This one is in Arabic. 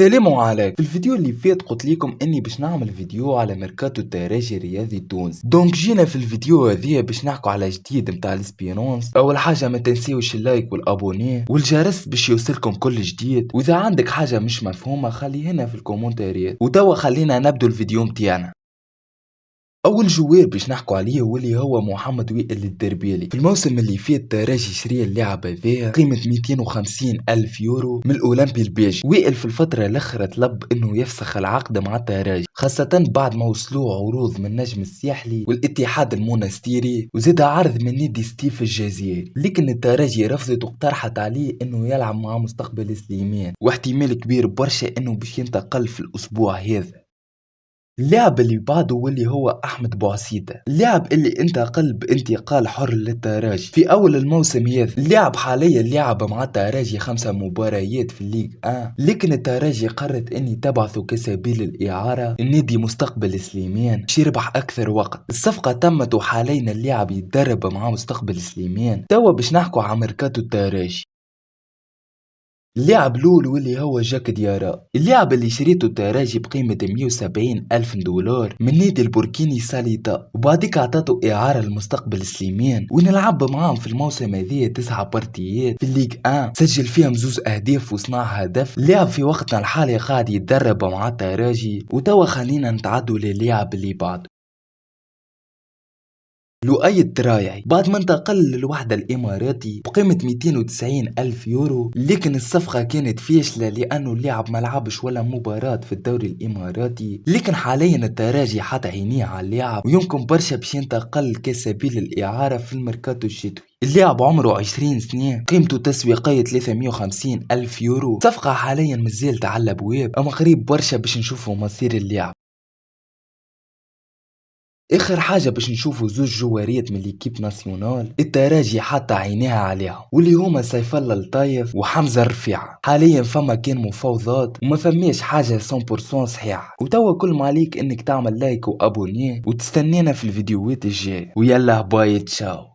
سلام عليكم. في الفيديو اللي فات قلت لكم اني باش نعمل فيديو على ميركاتو التراجي الرياضي التونسي. دونك جينا في الفيديو هذه باش نحكوا على جديد متاع الاسبيرونس. اول حاجه ما تنسيوش اللايك والابوني والجرس باش يوصلكم كل جديد، واذا عندك حاجه مش مفهومه خلي هنا في الكومنتاريات. وتوا خلينا نبدو الفيديو متاعنا. اول جوار باش نحكوا عليه واللي هو محمد وائل الدربيلي. في الموسم اللي فات الترجي شري اللاعب هذايا قيمه 250 الف يورو من الاولمبي البيجي. وائل في الفتره الاخيره طلب انه يفسخ العقد مع الترجي، خاصه بعد ما وصلوا عروض من نجم الساحلي والاتحاد المونستيري وزاد عرض من نادي ستيف الجزائري، لكن الترجي رفضت واقترحت عليه انه يلعب مع مستقبل سليمان، واحتمال كبير برشا انه باش ينتقل في الاسبوع هذا. اللاعب اللي بعده واللي هو احمد بوعسيدة، اللاعب اللي انتقل بانتقال حر للتراجي في اول الموسم هذا. اللاعب حاليا لعب مع التراجي 5 مباريات في الليغ 1، لكن التراجي قررت اني تبعثه كسبيل الاعاره النادي مستقبل سليمان باش يربح اكثر وقت. الصفقه تمت وحاليا اللاعب يتدرب مع مستقبل سليمان. توا باش نحكوا على ميركاتو التراجي. اللاعب الاول واللي هو جاك ديارا، اللاعب اللي شريته التراجي بقيمة 170 ألف دولار من نادي البوركيني ساليتا، وبعديك عطاته إعارة لمستقبل سليمان ونلعب معاهم في الموسم هذه 9 بارتيات في الليغ 1، سجل فيهم 2 أهداف وصنع هدف. اللاعب في وقتنا الحالي قاعد يتدرب مع التراجي. وتوا خلينا نتعدوا للاعب اللي بعده، لؤي الترايعي. بعد ما انتقل للوحدة الإماراتي بقيمة 290 ألف يورو، لكن الصفقة كانت فاشلة لأنه اللاعب ما لعبش ولا مباراة في الدوري الإماراتي. لكن حاليا التراجي حط عينيه على اللاعب ويمكن برشا باش ينتقل كسبيل الإعارة في الميركاتو الشتوي. اللاعب عمره 20 سنة، قيمته تسويقية 350 ألف يورو. صفقة حاليا مازالت على الأبواب، أما قريب برشا باش نشوفوا مصير اللاعب. اخر حاجه باش نشوفوا 2 جواريات من ليكيب ناسيونال التراجي حتى عينيها عليهم، واللي هما سيف الله الطايف وحمزه الرفيعه. حاليا فما كان مفاوضات وما فماش حاجه 100% صحيحه. وتوا كل ما عليك انك تعمل لايك وابونيه وتستنينا في الفيديوهات الجايه. ويلا باي تشاو.